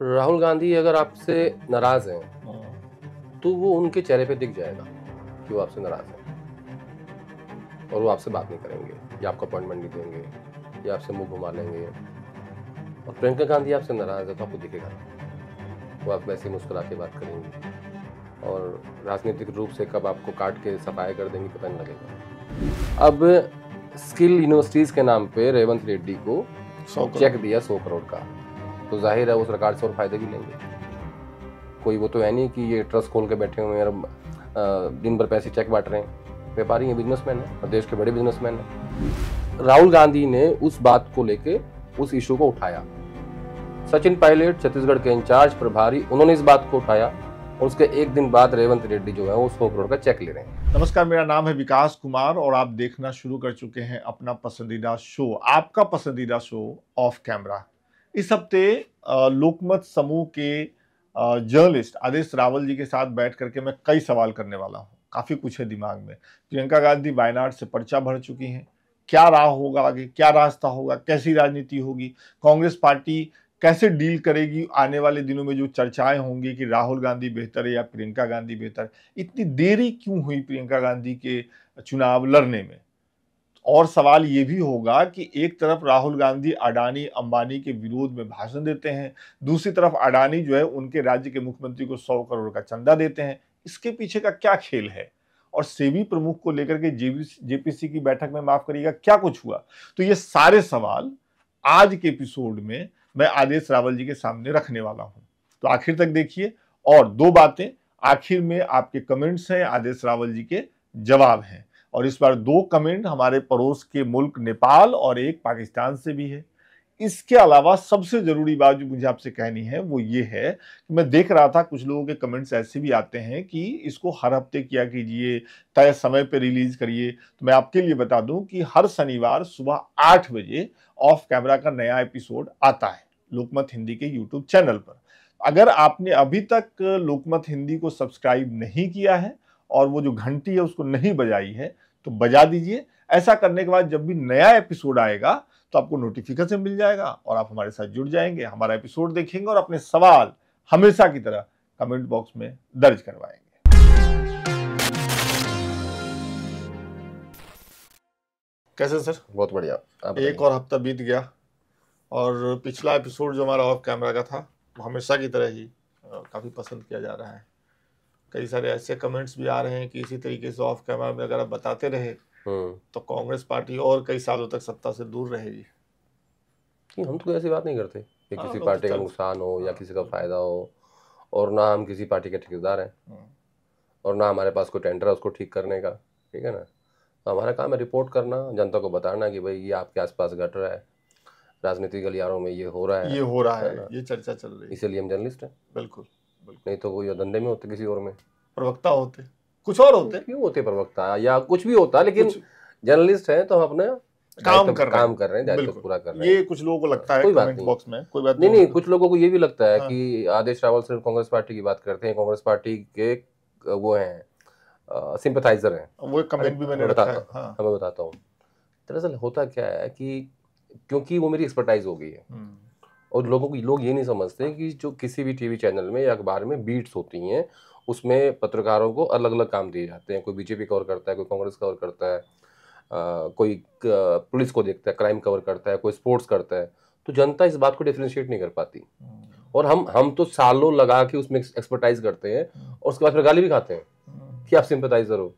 राहुल गांधी अगर आपसे नाराज हैं हाँ। तो वो उनके चेहरे पे दिख जाएगा कि वो आपसे नाराज हैं और वो आपसे बात नहीं करेंगे या आपको अपॉइंटमेंट नहीं देंगे या आपसे मुंह घुमा लेंगे। और प्रियंका गांधी आपसे नाराज है तो आपको दिखेगा नहीं, वो आप वैसे मुस्कुरा के बात करेंगी और राजनीतिक रूप से कब आपको काट के सफाया कर देंगी पता नहीं लगेगा। अब स्किल यूनिवर्सिटीज के नाम पे रेवंत रेड्डी को 100 करोड़ चेक दिया 100 करोड़ का, तो जाहिर है वो सरकार से और फायदे भी लेंगे। कोई वो तो है नहीं कि ये ट्रस्ट खोल के बैठे हुए हैं और दिन भर पैसे चेक बांट रहे हैं। व्यापारी हैं, बिजनेसमैन हैं और देश के बड़े बिजनेसमैन हैं। राहुल गांधी ने उस बात को लेके उस इशू को उठाया। सचिन पायलट छत्तीसगढ़ के इंचार्ज प्रभारी, उन्होंने इस बात को उठाया और उसके एक दिन बाद रेवंत रेड्डी जो है वो 100 करोड़ का चेक ले रहे हैं। नमस्कार, मेरा नाम है विकास कुमार और आप देखना शुरू कर चुके हैं अपना पसंदीदा शो, आपका पसंदीदा शो ऑफ कैमरा। इस हफ्ते लोकमत समूह के जर्नलिस्ट आदेश रावल जी के साथ बैठ करके मैं कई सवाल करने वाला हूं। काफी कुछ है दिमाग में। प्रियंका गांधी वायनाड से पर्चा भर चुकी हैं। क्या राह होगा आगे, क्या रास्ता होगा, कैसी राजनीति होगी, कांग्रेस पार्टी कैसे डील करेगी आने वाले दिनों में जो चर्चाएं होंगी कि राहुल गांधी बेहतर है या प्रियंका गांधी बेहतर, इतनी देरी क्यों हुई प्रियंका गांधी के चुनाव लड़ने में। और सवाल ये भी होगा कि एक तरफ राहुल गांधी अडानी अंबानी के विरोध में भाषण देते हैं, दूसरी तरफ अडानी जो है उनके राज्य के मुख्यमंत्री को 100 करोड़ का चंदा देते हैं। इसके पीछे का क्या खेल है और सेबी प्रमुख को लेकर के जेपीसी की बैठक में, माफ करिएगा, क्या कुछ हुआ। तो ये सारे सवाल आज के एपिसोड में मैं आदेश रावल जी के सामने रखने वाला हूं, तो आखिर तक देखिए। और दो बातें, आखिर में आपके कमेंट्स हैं, आदेश रावल जी के जवाब हैं। और इस बार दो कमेंट हमारे पड़ोस के मुल्क नेपाल और एक पाकिस्तान से भी है। इसके अलावा सबसे जरूरी बात जो मुझे आपसे कहनी है वो ये है कि मैं देख रहा था कुछ लोगों के कमेंट्स ऐसे भी आते हैं कि इसको हर हफ्ते किया कीजिए, तय समय पर रिलीज करिए। तो मैं आपके लिए बता दूं कि हर शनिवार सुबह 8 बजे ऑफ कैमरा का नया एपिसोड आता है लोकमत हिंदी के यूट्यूब चैनल पर। अगर आपने अभी तक लोकमत हिंदी को सब्सक्राइब नहीं किया है और वो जो घंटी है उसको नहीं बजाई है तो बजा दीजिए। ऐसा करने के बाद जब भी नया एपिसोड आएगा तो आपको नोटिफिकेशन मिल जाएगा और आप हमारे साथ जुड़ जाएंगे, हमारा एपिसोड देखेंगे और अपने सवाल हमेशा की तरह कमेंट बॉक्स में दर्ज करवाएंगे। कैसे सर? बहुत बढ़िया। एक और हफ्ता बीत गया और पिछला एपिसोड जो हमारा ऑफ कैमरा का था वो हमेशा की तरह ही काफी पसंद किया जा रहा है। कई सारे ऐसे कमेंट्स भी आ रहे हैं कि इसी तरीके से ऑफ कैमरा में अगर आप बताते रहे तो कांग्रेस पार्टी और कई सालों तक सत्ता से दूर रहेगी। हम तो ऐसी बात नहीं करते कि किसी पार्टी का नुकसान हो या किसी का फायदा हो, और ना हम किसी पार्टी के ठेकेदार हैं और ना हमारे पास कोई टेंडर है उसको ठीक करने का, ठीक है ना। तो हमारा काम है रिपोर्ट करना, जनता को बताना कि भाई ये आपके आसपास घट रहा है, राजनीतिक गलियारों में ये हो रहा है, ये चर्चा चल रही है। इसीलिए हम जर्नलिस्ट हैं। बिल्कुल। नहीं तो कोई धंधे में होते, किसी और में प्रवक्ता होते, कुछ और होते। क्यों होते प्रवक्ता या कुछ भी होता, लेकिन जर्नलिस्ट हैं तो हम अपने काम कर रहे हैं, दायित्व पूरा कर रहे हैं। ये कुछ लोगों को लगता है कमेंट बॉक्स में, कोई बात नहीं। कुछ लोगों को ये भी लगता है कि आदेश रावल सिर्फ कांग्रेस पार्टी की बात करते हैं, कांग्रेस पार्टी के वो हैं सिंपैथाइजर हैं। वो कमेंट भी मैंने रखा है। मैं बताता हूँ दरअसल होता क्या है कि क्योंकि वो मेरी एक्सपर्टाइज हो गई है और लोग ये नहीं समझते कि जो किसी भी टीवी चैनल में या अखबार में बीट्स होती हैं उसमें पत्रकारों को अलग अलग काम दिए जाते हैं। कोई बीजेपी कवर करता है, कोई कांग्रेस कवर करता है, कोई पुलिस को देखता है, क्राइम कवर करता है, कोई स्पोर्ट्स करता है। तो जनता इस बात को डिफरेंशिएट नहीं कर पाती और हम तो सालों लगा के उसमें एक्सपर्टाइज करते हैं और उसके बाद फिर गाली भी खाते हैं कि आप सिंपैथाइजर हो।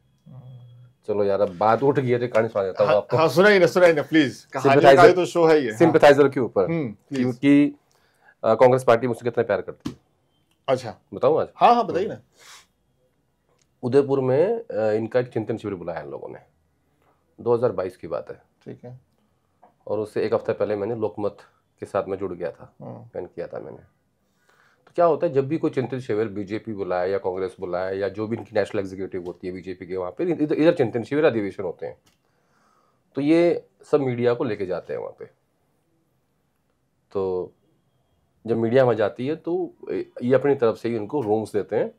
चलो यार, अब बात उठ गई है तो कहानी सुना देता हूँ आपको। सुनाइए ना प्लीज। कहानी तो शो है ये सिंपैथाइजर के ऊपर, क्योंकि कांग्रेस पार्टी मुझसे कितना प्यार करती है। अच्छा, बताऊँ आज? हाँ बताइए ना। उदयपुर में इनका एक चिंतन शिविर बुलाया इन लोगों ने, 2022 की बात है, ठीक है। और उससे एक हफ्ता पहले मैंने लोकमत के साथ में जुड़ गया था, ज्वाइन किया था मैंने। तो क्या होता है, जब भी कोई चिंतन शिविर बीजेपी बुलाए या कांग्रेस बुलाए या जो भी इनकी नेशनल एग्जीक्यूटिव होती है बीजेपी के, वहाँ पे इधर चिंतन शिविर अधिवेशन होते हैं, तो ये सब मीडिया को लेके जाते हैं वहाँ पे। तो जब मीडिया वहाँ जाती है तो ये अपनी तरफ से ही उनको रूम्स देते हैं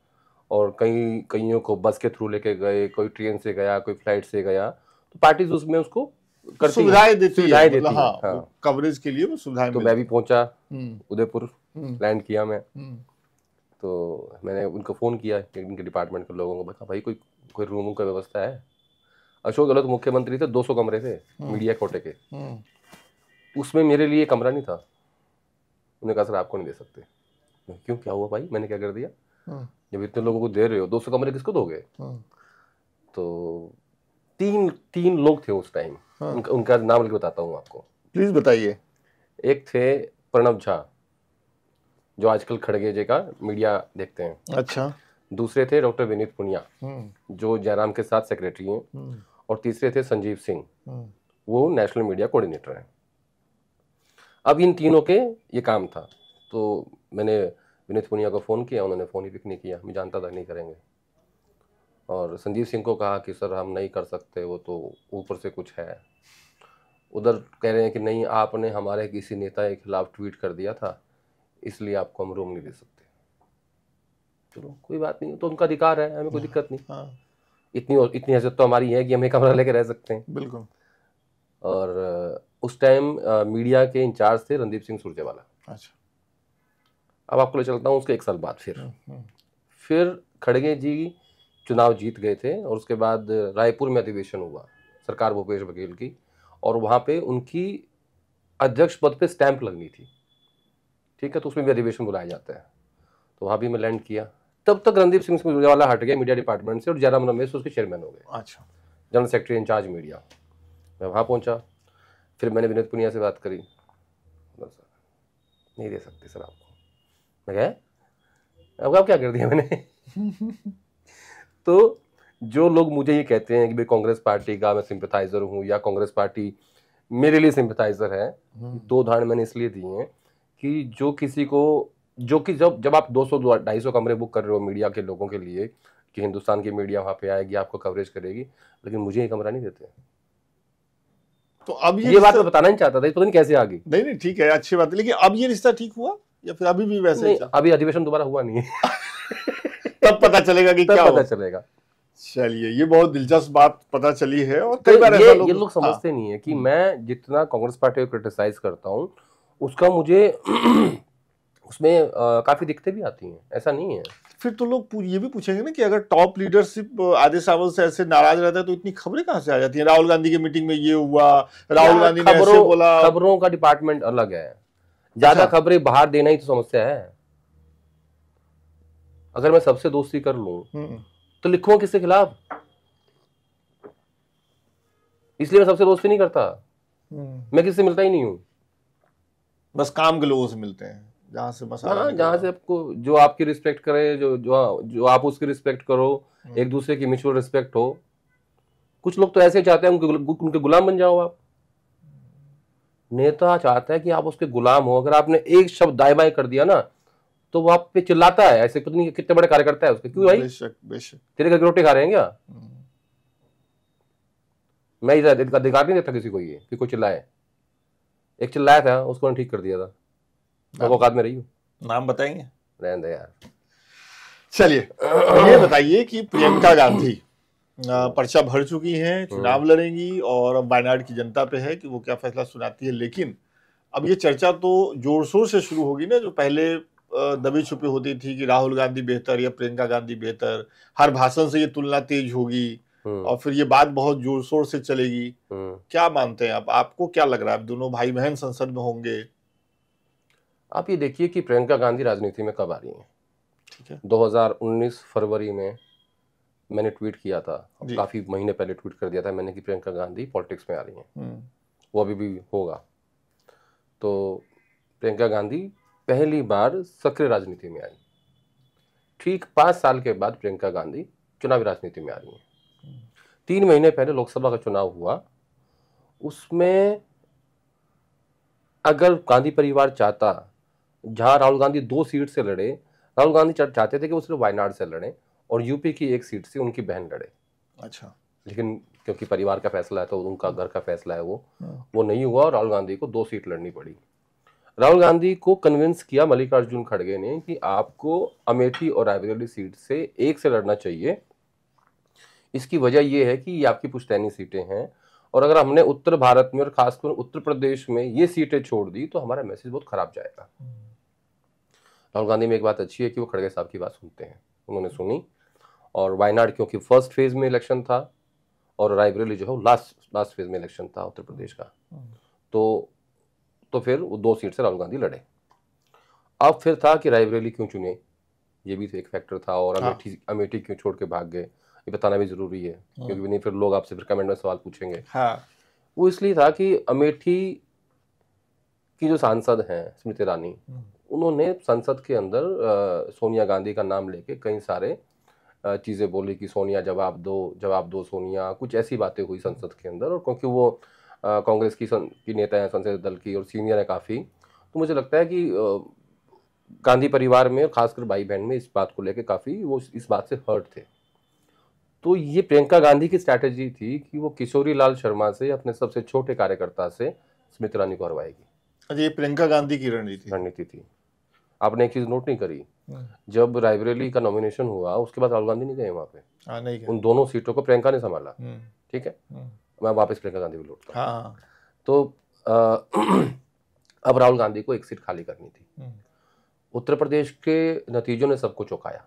और कईयों को बस के थ्रू लेके गए, कोई ट्रेन से गया, कोई फ्लाइट से गया, तो पार्टीज उसमें उसको सुविधाएं देती है, मतलब है। हाँ, हाँ, कवरेज के लिए वो सुविधाएं तो मैं भी पहुंचा मिलती। उदयपुर, लैंड किया मैं। हम्म, तो मैंने उनको फ़ोन किया इनके डिपार्टमेंट के लोगों को, बता भाई कोई कोई रूम का व्यवस्था है। अशोक गहलोत मुख्यमंत्री थे, 200 कमरे थे मीडिया कोटे के, उसमें मेरे लिए कमरा नहीं था। उन्होंने कहा सर आपको नहीं दे सकते। क्यों, क्या हुआ भाई, मैंने क्या कर दिया? जब इतने लोगों को दे रहे हो 200 कमरे किसको दोगे? तो तीन लोग थे उस टाइम, उनका नाम लेके बताता हूँ आपको। प्लीज बताइए। एक थे प्रणब झा, जो आजकल खड़गे जी का मीडिया देखते हैं। अच्छा। दूसरे थे डॉक्टर विनीत पुनिया, जो जयराम के साथ सेक्रेटरी हैं। और तीसरे थे संजीव सिंह, वो नेशनल मीडिया कोऑर्डिनेटर हैं। अब इन तीनों के ये काम था। तो मैंने विनीत पुनिया को फ़ोन किया, उन्होंने फ़ोन ही पिक नहीं किया। मैं जानता था नहीं करेंगे। और संजीव सिंह को कहा कि सर हम नहीं कर सकते, वो तो ऊपर से कुछ है। उधर कह रहे हैं कि नहीं, आपने हमारे किसी नेता के खिलाफ ट्वीट कर दिया था, इसलिए आपको हम रूम नहीं दे सकते। चलो कोई बात नहीं, तो उनका अधिकार है, हमें कोई दिक्कत नहीं। इतनी हैसियत तो हमारी है कि हम एक कमरा लेके रह सकते हैं। बिल्कुल। और उस टाइम मीडिया के इंचार्ज थे रणदीप सिंह सुरजेवाला। अच्छा। अब आपको ले चलता हूँ उसके 1 साल बाद। फिर खड़गे जी चुनाव जीत गए थे, और उसके बाद रायपुर में अधिवेशन हुआ सरकार भूपेश बघेल की, और वहाँ पे उनकी अध्यक्ष पद पे स्टैंप लगनी थी, ठीक है। तो उसमें भी अधिवेशन बुलाया जाता है, तो वहाँ भी मैं लैंड किया। तब तक रणदीप सिंह सुरजेवाला हट गए मीडिया डिपार्टमेंट से, और जयराम रमेश उसके चेयरमैन हो गए। अच्छा। General secretary in charge media. मैं वहाँ पहुँचा, फिर मैंने विनीत पुनिया से बात करी, बस नहीं दे सकते सर आपको। मैं कहा अब क्या कर दिया मैंने? तो जो लोग मुझे ये कहते हैं कि भाई कांग्रेस पार्टी का मैं सिंपैथाइजर हूँ, या कांग्रेस पार्टी मेरे लिए सिंपैथाइजर है, 2 उदाहरण मैंने इसलिए दिए हैं कि जो किसी को, जो कि जब आप 200-250 कमरे बुक कर रहे हो मीडिया के लोगों के लिए कि हिंदुस्तान की मीडिया वहाँ पे आएगी, आपको कवरेज करेगी, लेकिन मुझे ये कमरा नहीं देते। तो अब ये बात मैं बताना नहीं चाहता था, पता नहीं कैसे आ गई। नहीं ठीक है, अच्छी बात है, लेकिन अब ये रिश्ता ठीक हुआ या फिर अभी भी वैसे ही? अभी अधिवेशन दोबारा हुआ नहीं है। तब पता चलेगा कि क्या पता चलेगा। चलिए, ये बहुत दिलचस्प बात पता चली है। और कई बार ऐसा ये लोग समझते नहीं है कि मैं जितना कांग्रेस पार्टी को क्रिटिसाइज करता हूँ, उसका मुझे उसमें काफी दिक्कतें भी आती हैं, ऐसा नहीं है। फिर तो लोग ये भी पूछेंगे ना कि अगर टॉप लीडरशिप आधे सावल से ऐसे नाराज रहता है तो इतनी खबरें कहां से आ जाती हैं? राहुल गांधी की मीटिंग में ये हुआ, राहुल गांधी ने ऐसे बोला। खबरों का डिपार्टमेंट अलग है, ज्यादा खबरें बाहर देना ही तो समस्या है। अगर मैं सबसे दोस्ती कर लूं तो लिखूं किसके खिलाफ? इसलिए मैं सबसे दोस्ती नहीं करता, मैं किससे मिलता ही नहीं हूं। बस काम के लोगों से मिलते हैं, जहां से मसाला जहां से आपको, जो आपकी रिस्पेक्ट करे, जो आप उसकी रिस्पेक्ट करो, एक दूसरे की म्यूचुअल रिस्पेक्ट हो। कुछ लोग तो ऐसे चाहते हैं उनके गुलाम बन जाओ आप। नेता चाहता है कि आप उसके गुलाम हो। अगर आपने एक शब्द दाएं बाएं कर दिया ना, तो वो आप पे चिल्लाता है, ऐसे पता नहीं कितने बड़े कार्यकर्ता है उसके। क्यों भाई, बेशक बेशक, तेरे घर की रोटी खा रहे हैं क्या? मैं इधर अधिकार नहीं देता किसी को ये कि कोई चिल्लाए। एक चिल्लाया था, उसको ठीक कर दिया था, मैं औकात में रही हूँ। नाम बताएंगे? रहने दे यार। चलिए, ये बताइए कि प्रियंका गांधी पर्चा भर चुकी हैं, चुनाव लड़ेंगी, और अब वायनाड की जनता पे है कि वो क्या फैसला सुनाती है। लेकिन अब ये चर्चा तो जोर शोर से शुरू होगी ना, जो पहले दबी छुपी होती थी कि राहुल गांधी बेहतर या प्रियंका गांधी बेहतर, हर भाषण से ये तुलना तेज होगी, और फिर ये बात बहुत जोर शोर से चलेगी। क्या मानते हैं आप? आपको क्या लग रहा है, दोनों भाई बहन संसद में होंगे? आप ये देखिए कि प्रियंका गांधी राजनीति में कब आ रही हैं। ठीक है, 2019 फरवरी में मैंने ट्वीट किया था, काफी महीने पहले ट्वीट कर दिया था मैंने कि प्रियंका गांधी पॉलिटिक्स में आ रही हैं, वो अभी भी होगा। तो प्रियंका गांधी पहली बार सक्रिय राजनीति में आई। ठीक 5 साल के बाद प्रियंका गांधी चुनावी राजनीति में आ रही हैं। 3 महीने पहले लोकसभा का चुनाव हुआ, उसमें अगर गांधी परिवार चाहता, जहां राहुल गांधी 2 सीट से लड़े, राहुल गांधी चाहते थे कि वो सिर्फ वायनाड से लड़े और यूपी की 1 सीट से उनकी बहन लड़े। अच्छा, लेकिन क्योंकि परिवार का फैसला है, तो उनका घर का फैसला है, वो नहीं हुआ, और राहुल गांधी को 2 सीट लड़नी पड़ी। राहुल गांधी को कन्विंस किया मल्लिकार्जुन खड़गे ने कि आपको अमेठी और रायबरेली सीट से 1 से लड़ना चाहिए। इसकी वजह यह है कि ये आपकी पुश्तैनी सीटें हैं, और अगर हमने उत्तर भारत में और खासकर उत्तर प्रदेश में ये सीटें छोड़ दी तो हमारा मैसेज बहुत खराब जाएगा। राहुल गांधी में एक बात अच्छी है कि वो खड़गे साहब की बात सुनते हैं, उन्होंने सुनी। और वायनाड क्योंकि फर्स्ट फेज में इलेक्शन था और रायबरेली जो है वो लास्ट फेज में इलेक्शन था उत्तर प्रदेश का, तो फिर वो 2 सीट से राहुल गांधी लड़े। अब फिर था कि रायबरेली क्यों चुने, ये भी तो एक फैक्टर था। और अमेठी क्यों छोड़ के भाग गए, ये बताना भी जरूरी है, क्योंकि नहीं फिर लोग आपसे फिर कमेंट में सवाल पूछेंगे। वो इसलिए था कि अमेठी की जो सांसद हैं स्मृति ईरानी, उन्होंने संसद के अंदर सोनिया गांधी का नाम लेके कई सारे चीज़ें बोली कि सोनिया जवाब दो सोनिया, कुछ ऐसी बातें हुई संसद के अंदर। और क्योंकि वो कांग्रेस की नेता है संसदीय दल की और सीनियर है काफ़ी, तो मुझे लगता है कि गांधी परिवार में और खासकर भाई बहन में इस बात को लेकर काफ़ी वो इस बात से हर्ट थे। तो ये प्रियंका गांधी की स्ट्रैटेजी थी कि वो किशोरी लाल शर्मा से, अपने सबसे छोटे कार्यकर्ता से, स्मृति ईरानी को हरवाएगी। अच्छा, ये प्रियंका गांधी की रणनीति थी। आपने एक चीज नोट नहीं करी, जब रायबरेली का नॉमिनेशन हुआ उसके बाद राहुल गांधी नहीं गए वहां पे, नहीं गए। उन दोनों सीटों को प्रियंका ने संभाला। ठीक है, मैं वापस प्रियंका गांधी को लौटता हूं। तो अब राहुल गांधी को एक सीट खाली करनी थी। उत्तर प्रदेश के नतीजों ने सबको चौंकाया,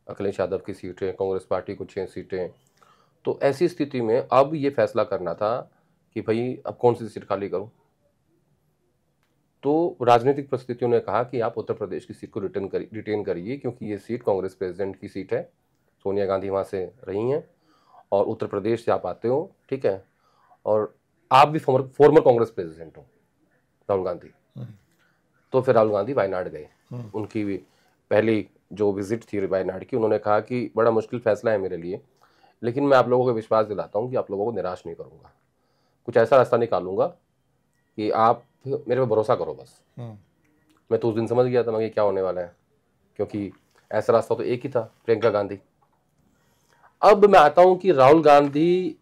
अखिलेश यादव की सीटें, कांग्रेस पार्टी को 6 सीटें। तो ऐसी स्थिति में अब ये फैसला करना था कि भाई अब कौन सी सीट खाली करूं। तो राजनीतिक परिस्थितियों ने कहा कि आप उत्तर प्रदेश की सीट को रिटेन करिए, क्योंकि ये सीट कांग्रेस प्रेसिडेंट की सीट है, सोनिया गांधी वहाँ से रही हैं और उत्तर प्रदेश से आप आते हो, ठीक है, और आप भी फॉर्मर कांग्रेस प्रेसिडेंट हो राहुल गांधी। तो फिर राहुल गांधी वायनाड गए। उनकी भी पहली जो विजिट थी वायनाड की, उन्होंने कहा कि बड़ा मुश्किल फैसला है मेरे लिए, लेकिन मैं आप लोगों को विश्वास दिलाता हूँ कि आप लोगों को निराश नहीं करूँगा, कुछ ऐसा रास्ता निकालूंगा कि आप मेरे पे भरोसा करो बस। मैं तो उस दिन समझ गया था मैं क्या होने वाला है, क्योंकि ऐसा रास्ता तो एक ही था, प्रियंका गांधी। अब मैं आता हूं कि राहुल गांधी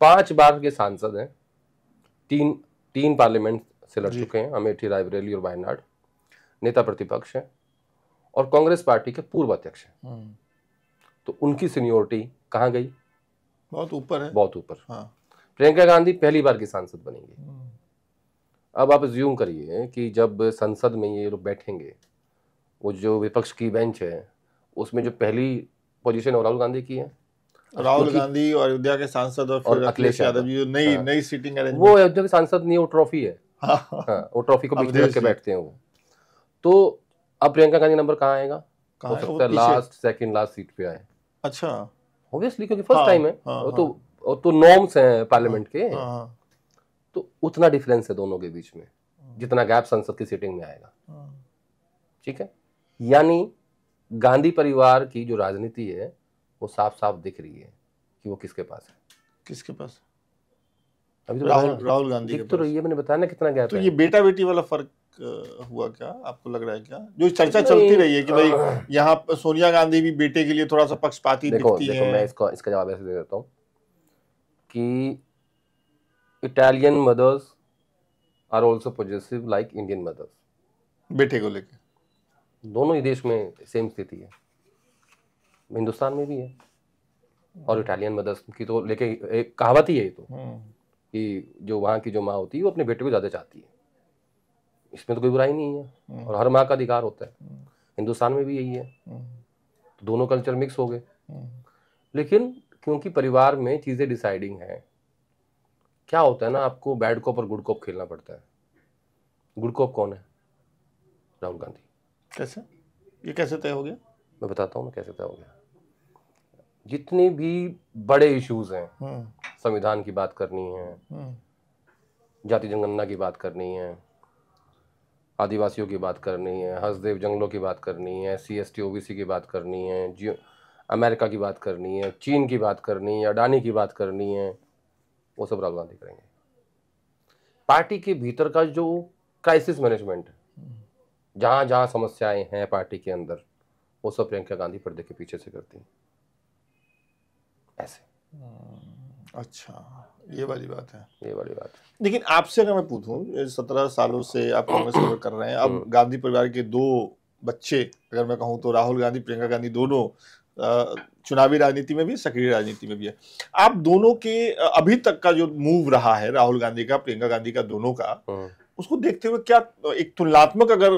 5 बार के सांसद हैं, तीन पार्लियामेंट से लड़ चुके हैं, अमेठी, रायबरेली और वायनाड, नेता प्रतिपक्ष हैं और कांग्रेस पार्टी के पूर्व अध्यक्ष हैं। तो उनकी सीनियोरिटी कहाँ गई? बहुत ऊपर है, बहुत ऊपर। प्रियंका गांधी पहली बार की सांसद बनेंगी। अब आप अज्यूम करिए कि जब संसद में ये लोग बैठेंगे, वो जो विपक्ष की बेंच है उसमें जो पहली पोजीशन राहुल गांधी की है। राहुल गांधी और अयोध्या के सांसद और फिर अखिलेश यादव जी नई सीटिंग अरेंजमेंट। वो अयोध्या के सांसद नहीं, वो ट्रॉफी है। वो ट्रॉफी को बीच में रख के बैठते हैं वो। तो अब प्रियंका गांधी नंबर कहाँ आएगा? हो सकता है लास्ट, सेकंड लास्ट सीट पे आए। अच्छा, ऑब्वियसली, क्योंकि फर्स्ट टाइम है। तो नॉर्म्स हैं पार्लियामेंट के। तो उतना डिफरेंस है दोनों के बीच में जितना गैप संसद की सीटिंग में आएगा। ठीक है, यानी गांधी परिवार की जो राजनीति है वो साफ साफ दिख रही है कि वो किसके पास है। किसके पास? अभी तो राहुल गांधी दिख तो रही है, मैंने बताया ना कितना गैप है। तो ये बेटा बेटी वाला फर्क हुआ क्या, आपको लग रहा है क्या? जो चर्चा चलती रही है कि भाई यहाँ सोनिया गांधी भी बेटे के लिए थोड़ा सा पक्षपाती दिखती है। मैं इसका जवाब ऐसे दे देता हूँ कि Italian mothers are also positive like Indian mothers. बेटे को लेके दोनों ही देश में सेम स्थिति है, हिंदुस्तान में भी है। और इटालियन मदर्स की तो लेके एक कहावत ही है तो कि जो वहाँ की जो माँ होती है वो अपने बेटे को ज़्यादा चाहती है, इसमें तो कोई बुराई नहीं है और हर माँ का अधिकार होता है। हिंदुस्तान में भी यही है। तो दोनों कल्चर मिक्स हो गए। लेकिन क्योंकि परिवार में चीज़ें डिसाइडिंग है, क्या होता है ना, आपको बैड कॉप और गुड कॉप खेलना पड़ता है। गुड कॉप कौन है? राहुल गांधी। कैसे? ये कैसे तय हो गया? मैं बताता हूँ ना कैसे तय हो गया। जितने भी बड़े इश्यूज हैं, संविधान की बात करनी है, जाति जनगणना की बात करनी है, आदिवासियों की बात करनी है, हसदेव जंगलों की बात करनी है, SC ST OBC की बात करनी है, अमेरिका की बात करनी है, चीन की बात करनी है, अडानी की बात करनी है, वो सब राहुल गांधी करेंगे। पार्टी के भीतर का जो क्राइसिस मैनेजमेंट है, जहां जहां समस्याएं हैं पार्टी के अंदर, वो सब प्रियंका गांधी पर्दे के पीछे से करती हैं ऐसे। अच्छा, ये वाली बात है। ये वाली बात है। लेकिन आपसे अगर मैं पूछूं, 17 सालों से आप कांग्रेस में कर रहे हैं, अब गांधी परिवार के 2 बच्चे, अगर मैं कहूं तो राहुल गांधी, प्रियंका गांधी, दोनों चुनावी राजनीति में भी, सक्रिय राजनीति में भी है। आप दोनों के अभी तक का जो मूव रहा है, राहुल गांधी का, प्रियंका गांधी का, दोनों का, उसको देखते हुए क्या एक तुलनात्मक अगर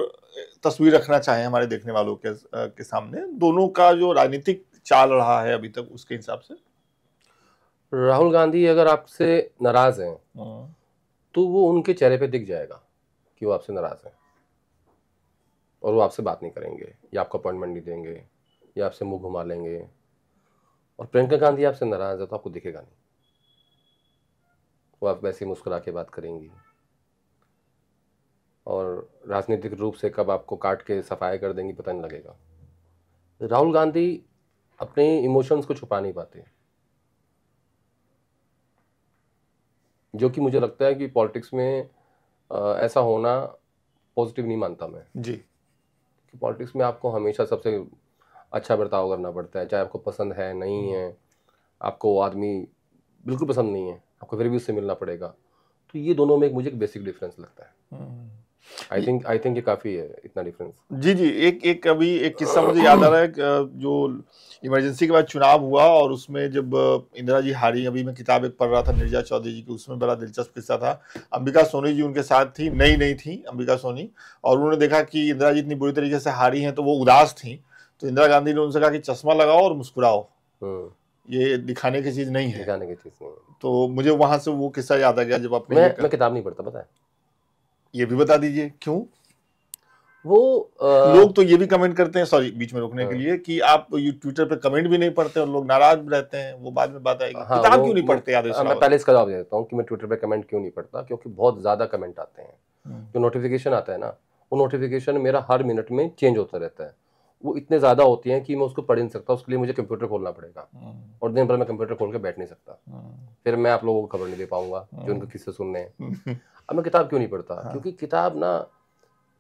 तस्वीर रखना चाहें हमारे देखने वालों के सामने, दोनों का जो राजनीतिक चाल रहा है अभी तक, उसके हिसाब से? राहुल गांधी अगर आपसे नाराज हैं तो वो उनके चेहरे पे दिख जाएगा कि वो आपसे नाराज हैं, और वो आपसे बात नहीं करेंगे, या आपको अपॉइंटमेंट नहीं देंगे, या आपसे मुंह घुमा लेंगे। और प्रियंका गांधी आपसे नाराज है तो आपको दिखेगा नहीं, वो आप वैसे ही मुस्कुरा के बात करेंगी, और राजनीतिक रूप से कब आपको काट के सफाई कर देंगी पता नहीं लगेगा। राहुल गांधी अपने इमोशंस को छुपा नहीं पाते, जो कि मुझे लगता है कि पॉलिटिक्स में ऐसा होना पॉजिटिव नहीं मानता मैं जी। कि पॉलिटिक्स में आपको हमेशा सबसे अच्छा बर्ताव करना पड़ता है, चाहे आपको पसंद है नहीं है, आपको वो आदमी बिल्कुल पसंद नहीं है, आपको फिर भी उससे मिलना पड़ेगा। तो ये दोनों में मुझे एक बेसिक डिफरेंस लगता है। आई थिंक ये काफ़ी है इतना डिफरेंस। जी जी, एक अभी एक किस्सा मुझे याद आ रहा है, जो इमरजेंसी के बाद चुनाव हुआ और उसमें जब इंदिरा जी हारी, अभी मैं किताब एक पढ़ रहा था निर्जा चौधरी जी की, उसमें बड़ा दिलचस्प किस्सा था। अंबिका सोनी जी उनके साथ थी, नई थी अंबिका सोनी, और उन्होंने देखा कि इंदिरा जी इतनी बुरी तरीके से हारी हैं तो वो उदास थी, तो इंदिरा गांधी ने उनसे कहा कि चश्मा लगाओ और मुस्कुराओ, ये दिखाने की चीज नहीं है, दिखाने की चीज नहीं है। तो मुझे वहां से वो किस्सा याद आ गया जब आपने मैं किताब नहीं पढ़ता, पता है? ये भी बता दीजिए क्यों? वो लोग तो ये भी कमेंट करते हैं, सॉरी बीच में रोकने के लिए, कि आप ट्विटर पे कमेंट भी नहीं पढ़ते और लोग नाराज रहते हैं, वो बाद में बात आएगी। हाँ, किताब क्यों नहीं पढ़ते? याद मैं पहले इसका जवाब देता हूँ कि मैं ट्विटर पे कमेंट क्यों नहीं पढ़ता, क्योंकि बहुत ज्यादा कमेंट आते हैं। जो नोटिफिकेशन आता है ना, वो नोटिफिकेशन मेरा हर मिनट में चेंज होता रहता है, वो इतने ज्यादा होती हैं कि मैं उसको पढ़ नहीं सकता, उसके लिए मुझे कंप्यूटर खोलना पड़ेगा, और दिन भर मैं कंप्यूटर खोल के बैठ नहीं सकता, फिर मैं आप लोगों को खबर नहीं दे पाऊंगा जो उनको किससे सुनने हैं। अब मैं किताब क्यों नहीं पढ़ता? क्योंकि किताब ना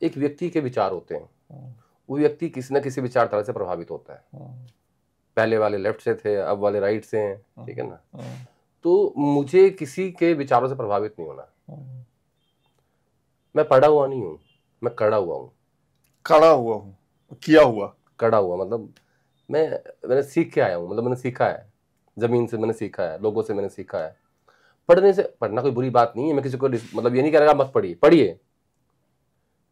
एक व्यक्ति के विचार होते हैं, वो व्यक्ति किसी न किसी विचारधारा से प्रभावित होता है, पहले वाले लेफ्ट से थे, अब वाले राइट से हैं, ठीक है ना? तो मुझे किसी के विचारों से प्रभावित नहीं होना। मैं पढ़ा हुआ नहीं हूँ, मैं कड़ा हुआ हूँ। कड़ा हुआ हूँ, किया हुआ। कड़ा हुआ मतलब मैंने सीख के आया हूँ, मतलब मैंने सीखा है, जमीन से मैंने सीखा है, लोगों से मैंने सीखा है। पढ़ना कोई बुरी बात नहीं है, मैं किसी को मतलब ये नहीं कह रहा मत पढ़िए,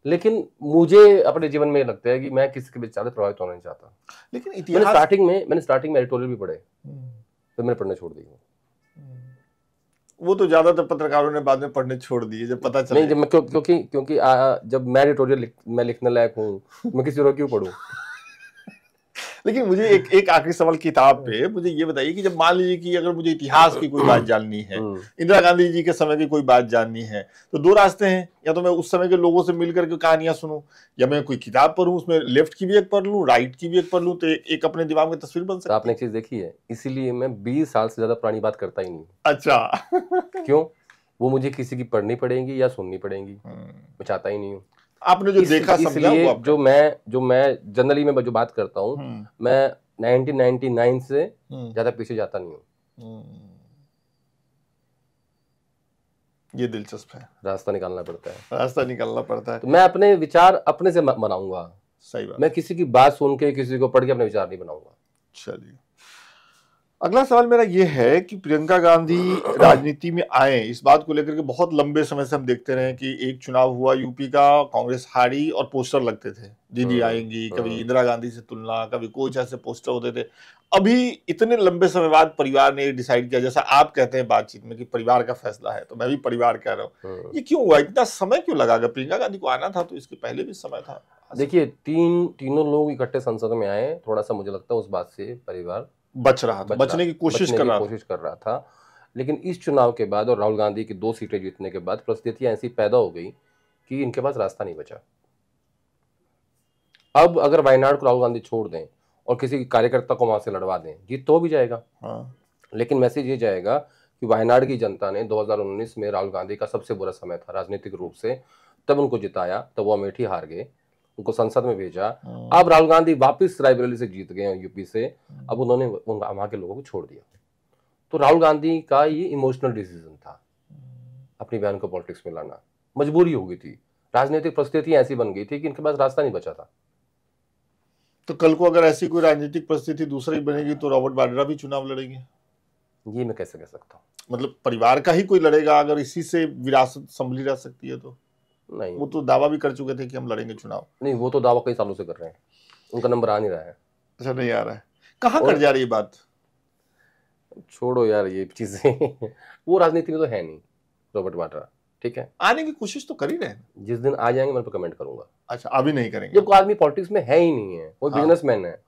लेकिन मुझे अपने जीवन में लगता है कि मैं किसी के विचार से प्रभावित होना नहीं चाहता। लेकिन इतिहास मैंने स्टार्टिंग में एडिटोरियल भी पढ़े, तो मैंने पढ़ना छोड़ दिया। वो तो ज्यादातर पत्रकारों ने बाद में पढ़ने छोड़ दिए जब पता चला। नहीं, जब मैं क्योंकि जब मैं एडिटोरियल मैं लिखने लायक हूँ, मैं किसी और क्यों पढ़ूं? लेकिन मुझे एक आखिरी सवाल किताब पे, मुझे ये बताइए कि जब मान लीजिए कि अगर मुझे इतिहास की कोई बात जाननी है, इंदिरा गांधी जी के समय की कोई बात जाननी है, तो दो रास्ते हैं, या तो मैं उस समय के लोगों से मिलकर के कहानियां सुनूं, या मैं कोई किताब पढ़ूं, उसमें लेफ्ट की भी एक पढ़ लूं, राइट की भी एक पढ़ लूं, तो एक अपने दिमाग में तस्वीर बन सकती है। आपने एक चीज देखी है, इसीलिए मैं 20 साल से ज्यादा पुरानी बात करता ही नहीं। अच्छा। क्यों? वो मुझे किसी की पढ़नी पड़ेगी या सुननी पड़ेगी, मैं चाहता ही नहीं हूँ। आपने जो देखा समझा, इसलिए जो मैं जनरली में जो बात करता हूँ, मैं 1999 से ज्यादा पीछे जाता नहीं हूँ। ये दिलचस्प है। रास्ता निकालना पड़ता है। तो मैं अपने विचार अपने से बनाऊंगा। सही बात। मैं किसी की बात सुन के, किसी को पढ़ के अपने विचार नहीं बनाऊंगा। चलिए, अगला सवाल मेरा ये है कि प्रियंका गांधी राजनीति में आए, इस बात को लेकर के बहुत लंबे समय से हम देखते रहे कि एक चुनाव हुआ यूपी का, कांग्रेस हारी और पोस्टर लगते थे, दीदी आएंगी, कभी इंदिरा गांधी से तुलना, कभी कुछ ऐसे पोस्टर होते थे। अभी इतने लंबे समय बाद परिवार ने डिसाइड किया, जैसा आप कहते हैं बातचीत में कि परिवार का फैसला है, तो मैं भी परिवार कह रहा हूँ। ये क्यों हुआ? इतना समय क्यों लगा? अगर प्रियंका गांधी को आना था तो इसके पहले भी समय था। देखिए, तीनों लोग इकट्ठे संसद में आए, थोड़ा सा मुझे लगता है उस बात से परिवार बचने की कोशिश कर रहा था। लेकिन इस चुनाव के बाद और राहुल गांधी की 2 सीटें जीतने के बाद परिस्थितियां ऐसी पैदा हो गई कि इनके पास रास्ता नहीं बचा। अब अगर वायनाड को राहुल गांधी छोड़ दें और किसी कार्यकर्ता को वहां से लड़वा दें, जीत तो भी जाएगा। लेकिन मैसेज ये जाएगा कि वायनाड की जनता ने 2019 में राहुल गांधी का सबसे बुरा समय था राजनीतिक रूप से, तब उनको जिताया, तब वो अमेठी हार गए, उनको संसद में भेजा। अब राहुल गांधी वापस रायबरेली से जीत गए यूपी से, अब उन्होंने वहां के लोगों को छोड़ दिया। तो राहुल गांधी का ये इमोशनल डिसीजन था, अपनी बहन को पॉलिटिक्स में लाना, मजबूरी हो गई थी, राजनीतिक परिस्थिति ऐसी बन गई थी कि इनके पास रास्ता नहीं बचा था। तो कल को अगर ऐसी कोई राजनीतिक परिस्थिति दूसरी बनेगी तो रॉबर्ट वाड्रा भी चुनाव लड़ेंगे? ये मैं कैसे कह सकता हूँ? मतलब परिवार का ही कोई लड़ेगा अगर इसी से विरासत संभली रह सकती है तो? नहीं, वो तो दावा भी कर चुके थे कि हम लड़ेंगे चुनाव। नहीं, वो तो दावा कई सालों से कर रहे हैं, उनका नंबर आ नहीं रहा है। अच्छा, नहीं आ रहा है? कहाँ कर जा रही है बात? छोड़ो यार ये चीजें वो राजनीति में तो है नहीं रॉबर्ट वाड्रा, ठीक है। आने की कोशिश तो कर ही रहे हैं। जिस दिन आ जाएंगे मैं उन पर कमेंट करूंगा। अच्छा, अभी नहीं करेंगे? जब कोई आदमी पॉलिटिक्स में है ही नहीं है, वो बिजनेसमैन है,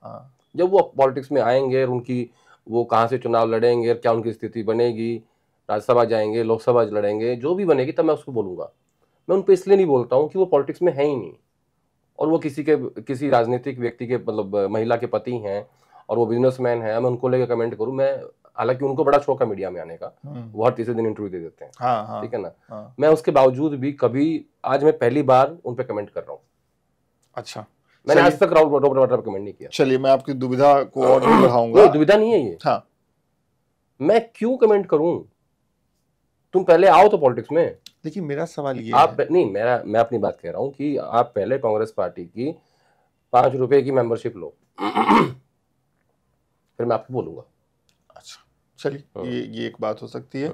जब वो पॉलिटिक्स में आएंगे और उनकी वो कहाँ से चुनाव लड़ेंगे, क्या उनकी स्थिति बनेगी, राज्यसभा जाएंगे, लोकसभा लड़ेंगे, जो भी बनेगी, तब मैं उसको बोलूंगा। मैं उन पर इसलिए नहीं बोलता हूँ कि वो पॉलिटिक्स में है ही नहीं, और वो किसी राजनीतिक व्यक्ति के मतलब महिला के पति हैं और वो बिजनेसमैन है, मैं उनको लेकर कमेंट करूँ? मैं, हालांकि उनको बड़ा शौक है मीडिया में आने का, वो हर तीसरे दिन इंटरव्यू दे देते हैं, ठीक है ना। मैं उसके बावजूद भी कभी, आज मैं पहली बार उन पे कमेंट कर रहा हूँ। अच्छा, मैंने आज तक रॉबर्ट वाड्रा पे कमेंट नहीं किया। चलिए, मैं आपकी दुविधा को और भी बढ़ाऊंगा। नहीं, दुविधा नहीं है ये। हाँ, मैं क्यों कमेंट करूं? तुम पहले आओ तो पॉलिटिक्स में। देखिए, मेरा सवाल ये आप नहीं, मैं अपनी बात कह रहा हूं कि आप पहले कांग्रेस पार्टी की 5 रुपए की मेंबरशिप लो, फिर मैं आपको बोलूंगा। अच्छा, चलिए, ये एक बात हो सकती है।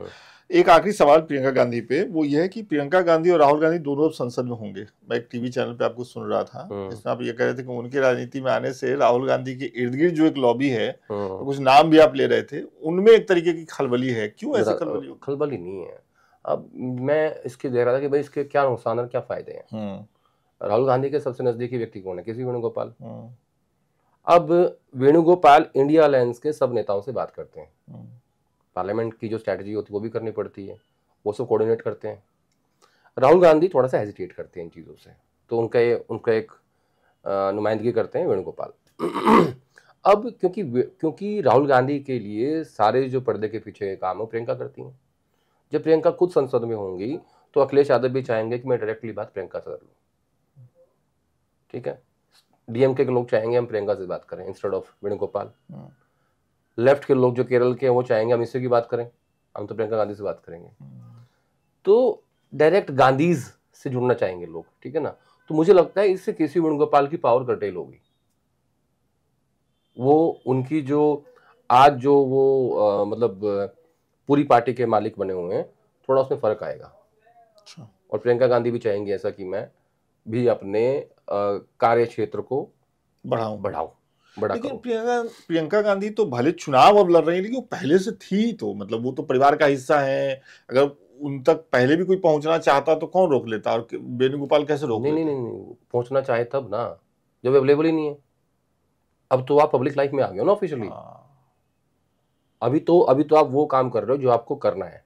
एक आखिरी सवाल प्रियंका गांधी पे, वो ये है कि प्रियंका गांधी और राहुल गांधी दोनों अब संसद में होंगे। मैं एक टीवी चैनल पे आपको सुन रहा था, इसमें आप ये कह रहे थे कि उनके राजनीति में आने से राहुल गांधी के इर्द गिर्द जो एक लॉबी है, तो कुछ नाम भी आप ले रहे थे, उनमें एक तरीके की खलबली है। क्यों ऐसी खलबली? खलबली नहीं है। अब मैं इसके देख रहा था कि भाई इसके क्या नुकसान और क्या फायदे हैं। राहुल गांधी के सबसे नजदीकी व्यक्ति कौन है? केसी वेणुगोपाल। अब वेणुगोपाल इंडिया अलायंस के सब नेताओं से बात करते हैं, पार्लियामेंट की जो स्ट्रैटेजी होती है वो भी करनी पड़ती है, वो सब कोऑर्डिनेट करते हैं। राहुल गांधी थोड़ा सा हेजिटेट करते हैं इन चीज़ों से, तो उनका एक नुमाइंदगी करते हैं वेणुगोपाल। अब क्योंकि राहुल गांधी के लिए सारे जो पर्दे के पीछे काम है प्रियंका करती हैं। जब प्रियंका खुद संसद में होंगी तो अखिलेश यादव भी चाहेंगे कि मैं डायरेक्टली बात प्रियंका से कर लूँ, ठीक है। डीएमके के लोग चाहेंगे हम प्रियंका से बात करें इंस्टेड ऑफ वेणुगोपाल। लेफ्ट के लोग जो केरल के हैं वो चाहेंगे हम इससे की बात करें, हम तो प्रियंका गांधी से बात करेंगे। तो डायरेक्ट गांधीज से जुड़ना चाहेंगे लोग, ठीक है ना। तो मुझे लगता है इससे केसी वेणुगोपाल की पावर कर्टेल होगी। वो उनकी जो आज जो वो मतलब पूरी पार्टी के मालिक बने हुए हैं, थोड़ा उसमें फर्क आएगा। अच्छा। और प्रियंका गांधी भी चाहेंगी ऐसा कि मैं भी अपने कार्य क्षेत्र को बढ़ाऊं। लेकिन प्रियंका गांधी तो भले चुनाव अब लड़ रही है, लेकिन वो पहले से थी, तो मतलब वो तो परिवार का हिस्सा है। अगर उन तक पहले भी कोई पहुंचना चाहता तो कौन रोक लेता, और वेणुगोपाल कैसे रोक लेते? नहीं, पहुंचना चाहे तब ना, जब अवेलेबल ही नहीं है। अब तो आप पब्लिक लाइफ में आ गए ना ऑफिशियली। अभी तो आप वो काम कर रहे हो जो आपको करना है।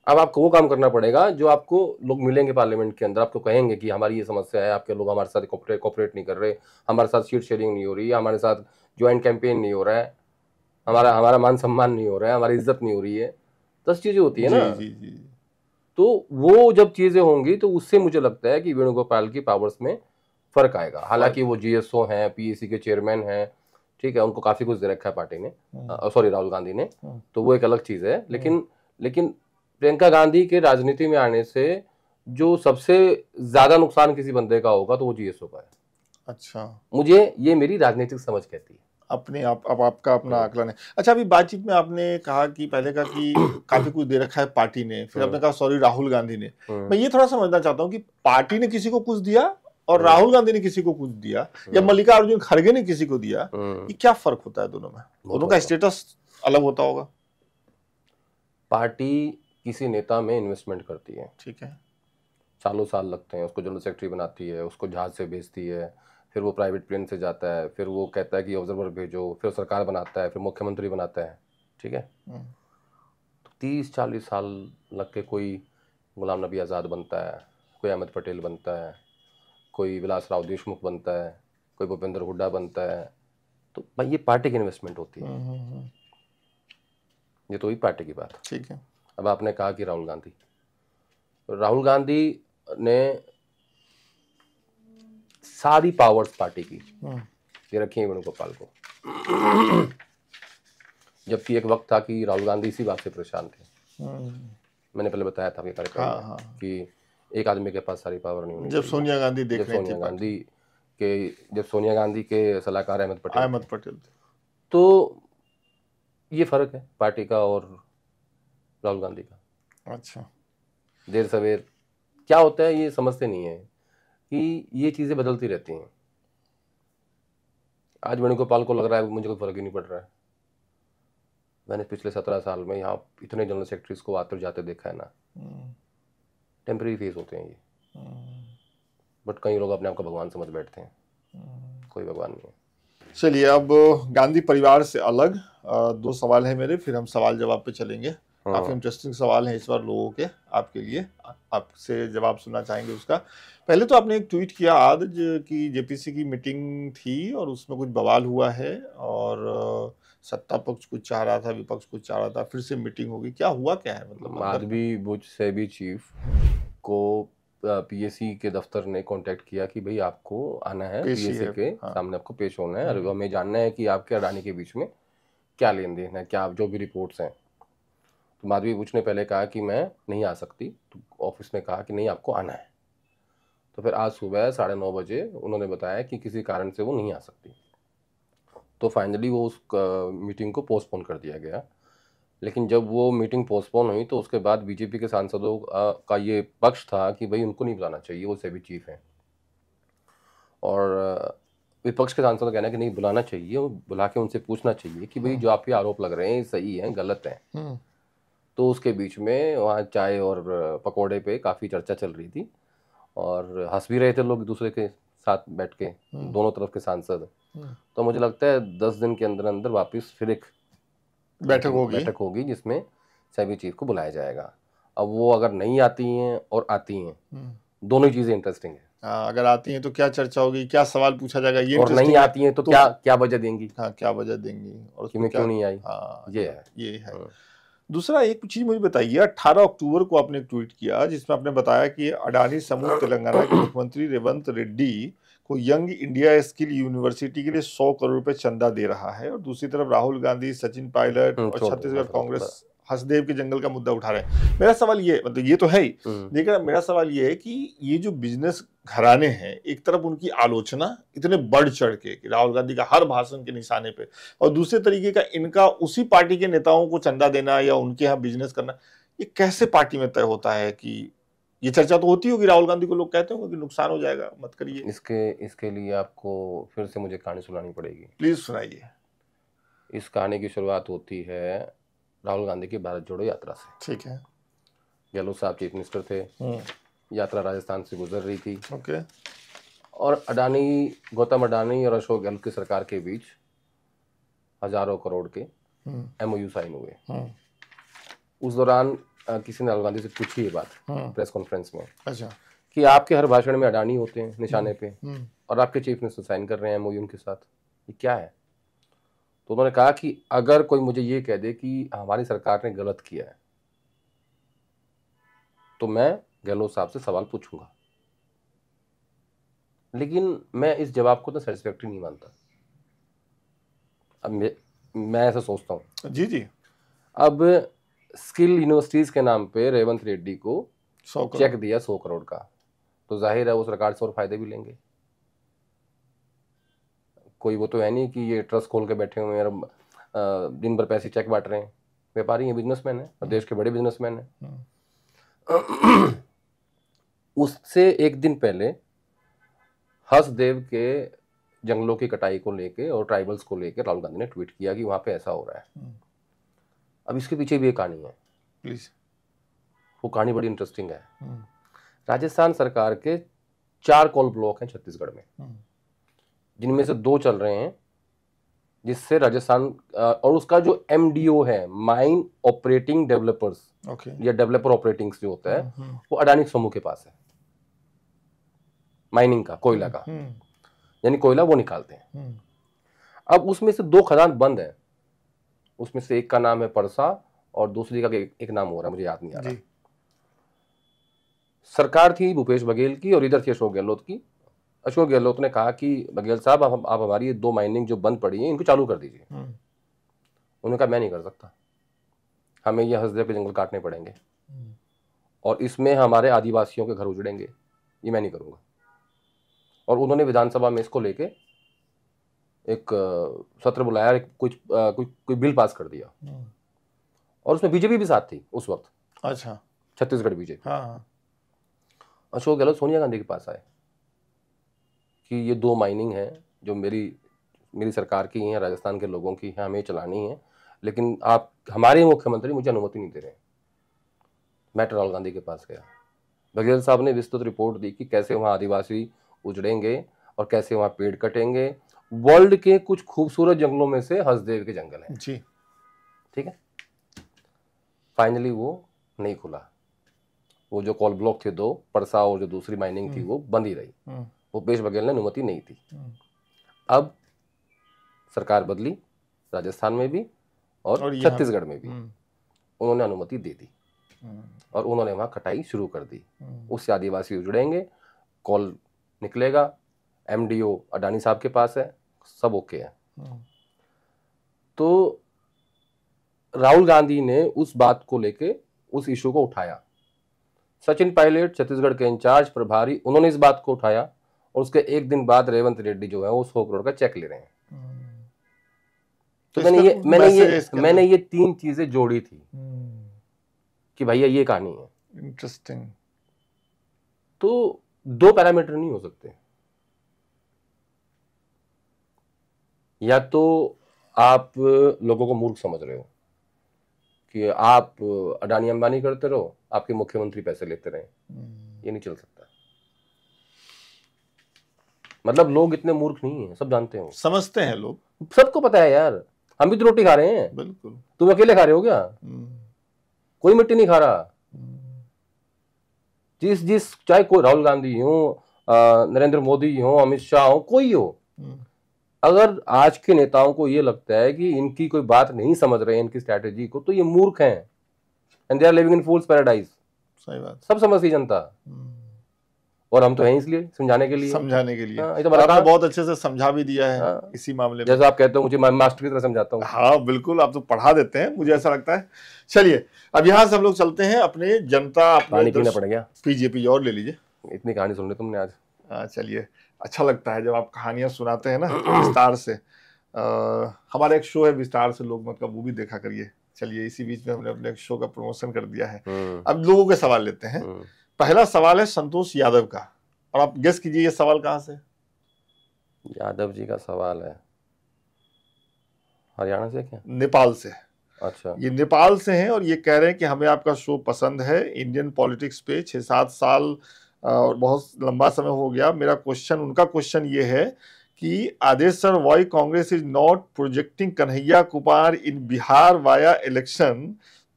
अब आपको वो काम करना पड़ेगा जो आपको लोग मिलेंगे पार्लियामेंट के अंदर, आपको कहेंगे कि हमारी ये समस्या है, आपके लोग हमारे साथ कोऑपरेट नहीं कर रहे, हमारे साथ सीट शेयरिंग नहीं हो रही है, हमारे साथ ज्वाइंट कैंपेन नहीं हो रहा है, हमारा मान सम्मान नहीं हो रहा है, हमारी इज्जत नहीं हो रही है। 10 चीजें होती है ना। जी। तो वो जब चीजें होंगी तो उससे मुझे लगता है कि वेणुगोपाल की पावर्स में फर्क आएगा। हालांकि वो जीएसओ हैं, पीएसी के चेयरमैन हैं, ठीक है, उनको काफी कुछ दे रखा है पार्टी ने, सॉरी राहुल गांधी ने, तो वो एक अलग चीज है। लेकिन प्रियंका गांधी के राजनीति में आने से जो सबसे ज्यादा नुकसान किसी बंदे का होगा तो वो जीएसओ का है। अच्छा, मुझे ये मेरी राजनीतिक समझ कहती है। अपने अब आपका अपना आकलन है। अच्छा, अभी बातचीत में आपने कहा कि पहले कहा कि काफी कुछ दे रखा है पार्टी ने, फिर आपने कहा सॉरी राहुल गांधी ने। मैं ये थोड़ा समझना चाहता हूँ कि पार्टी ने किसी को कुछ दिया और राहुल गांधी ने किसी को कुछ दिया, या मल्लिकार्जुन खड़गे ने किसी को दिया, ये क्या फर्क होता है दोनों में? दोनों का स्टेटस अलग होता होगा। पार्टी किसी नेता में इन्वेस्टमेंट करती है, ठीक है, सालों साल लगते हैं, उसको जनरल सेक्रेटरी बनाती है, उसको जहाज से भेजती है, फिर वो प्राइवेट प्लेन से जाता है, फिर वो कहता है कि ऑब्जर्वर भेजो, फिर सरकार बनाता है, फिर मुख्यमंत्री बनाता है, ठीक है। तो 30-40 साल लग के कोई गुलाम नबी आज़ाद बनता है, कोई अहमद पटेल बनता है, कोई विलास राव देशमुख बनता है, कोई भूपेंद्र हुड्डा बनता है। तो भाई ये पार्टी की इन्वेस्टमेंट होती है, ये तो ही पार्टी की बात है, ठीक है। अब आपने कहा कि राहुल गांधी ने सारी पावर्स पार्टी की ये रखी है वेणुगोपाल को, जबकि एक वक्त था कि राहुल गांधी इसी बात से परेशान थे। मैंने पहले बताया था कार्यक्रम में कि एक आदमी के पास सारी पावर नहीं होनी जब सोनिया गांधी कि जब सोनिया गांधी के सलाहकार अहमद पटेल थे। तो ये फर्क है पार्टी का और राहुल गांधी का। अच्छा, देर सवेर क्या होता है ये समझते नहीं है कि ये चीजें बदलती रहती हैं। आज वेणुगोपाल को लग रहा है मुझे कोई फर्क ही नहीं पड़ रहा है। मैंने पिछले 17 साल में यहाँ इतने जनरल सेक्रेटरीज को आते जाते देखा है ना। टेम्परेरी फेस होते हैं ये, बट कई लोग अपने आप को भगवान समझ बैठते हैं। कोई भगवान नहीं है। चलिए, अब गांधी परिवार से अलग 2 सवाल है मेरे, फिर हम सवाल जवाब पे चलेंगे। काफी इंटरेस्टिंग सवाल है इस बार लोगों के, आपके लिए, आपसे जवाब सुनना चाहेंगे उसका। पहले तो आपने एक ट्वीट किया आज कि जेपीसी की मीटिंग थी और उसमें कुछ बवाल हुआ है और सत्ता पक्ष कुछ चाह रहा था, विपक्ष कुछ चाह रहा था, फिर से मीटिंग होगी, क्या हुआ, क्या है मतलब? माधवी बुज सेबी चीफ को पीएससी के दफ्तर ने कांटेक्ट किया कि भाई आपको आना है पीएससी के सामने, आपको पेश होना है और हमें जानना है कि आपके अडानी के बीच में क्या लेन देन है, क्या जो भी रिपोर्ट्स हैं। तो माधवी बुच ने पहले कहा कि मैं नहीं आ सकती, तो ऑफिस ने कहा कि नहीं आपको आना है। तो फिर आज सुबह 9:30 बजे उन्होंने बताया कि किसी कारण से वो नहीं आ सकती। तो फाइनली वो उस मीटिंग को पोस्टपोन कर दिया गया। लेकिन जब वो मीटिंग पोस्टपोन हुई तो उसके बाद बीजेपी के सांसदों का ये पक्ष था कि भाई उनको नहीं बुलाना चाहिए, वो सेबी चीफ हैं। और विपक्ष के सांसदों का कहना है कि नहीं बुलाना चाहिए, बुला के उनसे पूछना चाहिए कि भाई जो आप पे आरोप लग रहे हैं सही है गलत है। तो उसके बीच में वहाँ चाय और पकौड़े पे काफ़ी चर्चा चल रही थी और हंस भी रहे थे लोग दूसरे के साथ बैठ के, दोनों तरफ के सांसद। तो मुझे लगता है 10 दिन के अंदर अंदर वापस फिर एक बैठक होगी जिसमें सेबी चीफ को बुलाया जाएगा। अब वो अगर नहीं आती हैं और आती हैं, दोनों ही चीजें इंटरेस्टिंग है। अगर आती हैं तो क्या चर्चा होगी, क्या सवाल पूछा जाएगा, ये और नहीं आती हैं तो क्या वजह देंगी, क्या वजह देंगी और उसमें क्यों नहीं आई, ये है। दूसरा एक चीज मुझे बताइए, 18 अक्टूबर को आपने ट्वीट किया जिसमें आपने बताया कि अडानी समूह तेलंगाना के मुख्यमंत्री रेवंत रेड्डी को यंग इंडिया स्किल यूनिवर्सिटी के लिए 100 करोड़ रुपए चंदा दे रहा है और दूसरी तरफ राहुल गांधी, सचिन पायलट और छत्तीसगढ़ कांग्रेस हसदेव के जंगल का मुद्दा उठा रहे हैं। मेरा सवाल ये, मतलब ये तो है ही, लेकिन मेरा सवाल ये है कि ये जो बिजनेस घराने हैं, एक तरफ उनकी आलोचना इतने बढ़ चढ़ के कि राहुल गांधी का हर भाषण के निशाने पे, और दूसरे तरीके का इनका उसी पार्टी के नेताओं को चंदा देना या उनके यहाँ बिजनेस करना, ये कैसे पार्टी में तय होता है? कि ये चर्चा तो होती होगी, राहुल गांधी को लोग कहते होंगे कि नुकसान हो जाएगा, मत करिए। इसके लिए आपको फिर से मुझे कहानी सुनानी पड़ेगी। प्लीज सुनाइए। इस कहानी की शुरुआत होती है राहुल गांधी की भारत जोड़ो यात्रा से। ठीक है। गहलोत साहब चीफ मिनिस्टर थे, यात्रा राजस्थान से गुजर रही थी। ओके। और गौतम अडानी और अशोक गहलोत की सरकार के बीच हजारों करोड़ के MOU साइन हुए। उस दौरान किसी ने राहुल गांधी से पूछी ये बात प्रेस कॉन्फ्रेंस में, अच्छा, कि आपके हर भाषण में अडानी होते हैं निशाने पे और आपके चीफ मिनिस्टर साइन कर रहे हैं MOU उनके साथ, ये क्या है? तो उन्होंने कहा कि अगर कोई मुझे ये कह दे कि हमारी सरकार ने गलत किया है तो मैं गहलोत साहब से सवाल पूछूंगा, लेकिन मैं इस जवाब को तो सेटिस्फैक्टरी नहीं मानता। अब मैं ऐसा सोचता हूँ। जी। अब स्किल यूनिवर्सिटीज के नाम पे रेवंत रेड्डी को चेक दिया 100 करोड़ का, तो जाहिर है वो सरकार से और फायदे भी लेंगे। कोई वो तो है नहीं कि ये ट्रस्ट खोल के बैठे हुए हैं दिन भर पैसे चेक बांट रहे हैं। व्यापारी हैं, बिजनेसमैन हैं और देश के बड़े बिजनेसमैन हैं। उससे एक दिन पहले हसदेव के जंगलों की कटाई को लेके और ट्राइबल्स को लेके राहुल गांधी ने ट्वीट किया कि वहां पे ऐसा हो रहा है। अब इसके पीछे भी एक कहानी है, प्लीज। वो कहानी बड़ी इंटरेस्टिंग है। राजस्थान सरकार के 4 कोल ब्लॉक हैं छत्तीसगढ़ में, जिनमें से 2 चल रहे हैं, जिससे राजस्थान और उसका जो MDO है, माइन ऑपरेटिंग डेवलपर्स या डेवलपर ऑपरेटिंग्स जो होता है, वो अडानी समूह के पास है। माइनिंग का, कोयला का, यानी कोयला वो निकालते हैं। अब उसमें से 2 खदान बंद है, उसमें से एक का नाम है परसा और दूसरी का एक नाम हो रहा है, मुझे याद नहीं आ रहा। सरकार थी भूपेश बघेल की और इधर थी अशोक गहलोत की। अशोक गहलोत ने कहा कि बघेल साहब आप हमारी ये 2 माइनिंग जो बंद पड़ी हैं इनको चालू कर दीजिए। उन्होंने कहा मैं नहीं कर सकता, हमें ये हसदेव के जंगल काटने पड़ेंगे और इसमें हमारे आदिवासियों के घर उजड़ेंगे, ये मैं नहीं करूंगा। और उन्होंने विधानसभा में इसको लेके एक सत्र बुलाया, कोई बिल पास कर दिया, और उसमें बीजेपी भी साथ थी उस वक्त। अच्छा, छत्तीसगढ़ बीजेपी। हाँ। अशोक गहलोत सोनिया गांधी के पास आए कि ये 2 माइनिंग है जो मेरी सरकार की हैं, राजस्थान के लोगों की हैं, हमें चलानी है, लेकिन आप हमारे मुख्यमंत्री मुझे अनुमति नहीं दे रहे हैं। मैं राहुल गांधी के पास गया, बघेल साहब ने विस्तृत रिपोर्ट दी कि कैसे वहाँ आदिवासी उजड़ेंगे और कैसे वहाँ पेड़ कटेंगे। वर्ल्ड के कुछ खूबसूरत जंगलों में से हंसदेव के जंगल हैं जी, ठीक है। फाइनली वो नहीं खुला, वो जो कॉल ब्लॉक थे 2 परसा और जो दूसरी माइनिंग थी वो बंद ही रही, वो भूपेश बघेल ने अनुमति नहीं थी। अब सरकार बदली, राजस्थान में भी और छत्तीसगढ़ में भी उन्होंने अनुमति दे दी और उन्होंने वहां कटाई शुरू कर दी। उससे आदिवासी उजड़ेंगे, कॉल निकलेगा, एमडीओ अडानी साहब के पास है, सब ओके है। तो राहुल गांधी ने उस बात को लेके उस इशू को उठाया। सचिन पायलट छत्तीसगढ़ के इंचार्ज प्रभारी, उन्होंने इस बात को उठाया और उसके एक दिन बाद रेवंत रेड्डी जो है वो 100 करोड़ का चेक ले रहे हैं। तो मैंने ये 3 चीजें जोड़ी थी कि भैया ये कहानी है। इंटरेस्टिंग। तो 2 पैरामीटर नहीं हो सकते, या तो आप लोगों को मूर्ख समझ रहे हो कि आप अडानी अंबानी करते रहो, आपके मुख्यमंत्री पैसे लेते रहे, ये नहीं चल सकता। मतलब लोग इतने मूर्ख नहीं हैं, सब जानते हैं, समझते हैं लोग, सबको पता है यार, हम भी तो रोटी खा रहे हैं। बिल्कुल। तुम अकेले खा रहे हो क्या? कोई मिट्टी नहीं खा रहा। जिस चाहे कोई राहुल गांधी हो, नरेंद्र मोदी हो, अमित शाह हो, कोई हो, अगर आज के नेताओं को ये लगता है कि इनकी कोई बात नहीं समझ रहे हैं, इनकी स्ट्रैटेजी को, तो ये मूर्ख हैं and they are living in fool's paradise. सही बात, सब समझती जनता, और हम तो हैं इसलिए समझाने के लिए। ये तो आपने बहुत अच्छे से समझा भी दिया है इसी मामले में। जैसा आप कहते हो मुझे मास्टर की तरह समझाता हूँ। हाँ बिल्कुल, आप तो पढ़ा देते हैं, मुझे ऐसा लगता है। चलिए अब यहाँ से हम लोग चलते हैं अपने जनता, पानी पीना पड़ेगा, पीजिए और ले लीजिए। इतनी कहानी सुन ली तुमने आज। हाँ चलिए, अच्छा लगता है जब आप कहानियां सुनाते हैं ना विस्तार से। हमारा एक शो है विस्तार से लोग मतलब, वो भी देखा करिए। चलिए इसी बीच में हमने अपने एक शो का प्रमोशन कर दिया है। अब लोगों के सवाल लेते हैं। पहला सवाल है संतोष यादव का, और आप गेस कीजिए ये सवाल कहाँ से। यादव जी का सवाल है हरियाणा से क्या? नेपाल से। अच्छा, ये नेपाल से हैं और ये कह रहे हैं कि हमें आपका शो पसंद है, इंडियन पॉलिटिक्स पे 6-7 साल और बहुत लंबा समय हो गया। मेरा क्वेश्चन, उनका क्वेश्चन ये है कि Aadesh sir, why Congress is not projecting Kanhaiya Kumar in Bihar via election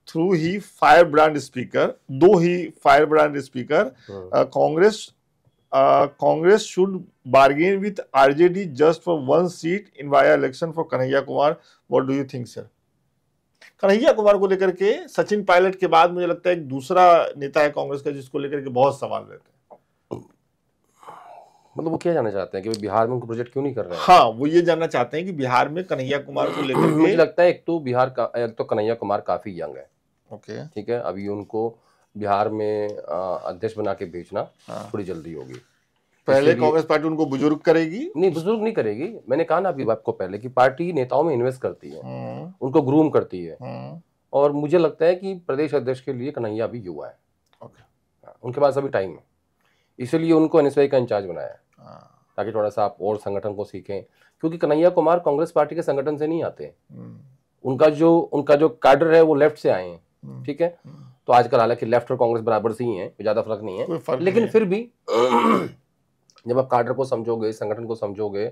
through ही फायर ब्रांड स्पीकर, दो ही firebrand speaker, Congress should bargain with RJD just for 1 seat in via election for Kanhaiya Kumar. What do you think sir? Kanhaiya Kumar को लेकर के सचिन पायलट के बाद मुझे लगता है एक दूसरा नेता है कांग्रेस का जिसको लेकर के बहुत सवाल रहते हैं। मतलब वो क्या जानना चाहते हैं कि बिहार में उनको प्रोजेक्ट क्यों नहीं कर रहे हैं? हाँ, वो ये जानना चाहते हैं कि बिहार में कन्हैया कुमार को लेकर के। मुझे लगता है एक तो कन्हैया कुमार काफी यंग है, ओके ठीक है, अभी उनको बिहार में अध्यक्ष बना के भेजना थोड़ी जल्दी होगी। पहले कांग्रेस पार्टी उनको बुजुर्ग करेगी? नहीं, बुजुर्ग नहीं करेगी। मैंने कहा ना अभी आपको पहले कि पार्टी नेताओं में इन्वेस्ट करती है, उनको ग्रूम करती है, और मुझे लगता है कि प्रदेश अध्यक्ष के लिए कन्हैया अभी युवा है, उनके पास अभी टाइम है, इसीलिए उनको एनएसवाई का इंचार्ज बनाया है ताकि थोड़ा सा आप और संगठन को सीखें, क्योंकि कन्हैया कुमार कांग्रेस पार्टी के संगठन से नहीं आते। उनका जो कैडर है वो लेफ्ट से आए हैं, ठीक है। तो आजकल हालांकि लेफ्ट और कांग्रेस बराबर से ही है, ज्यादा फर्क नहीं है, लेकिन फिर भी जब आप कैडर को समझोगे, संगठन को समझोगे,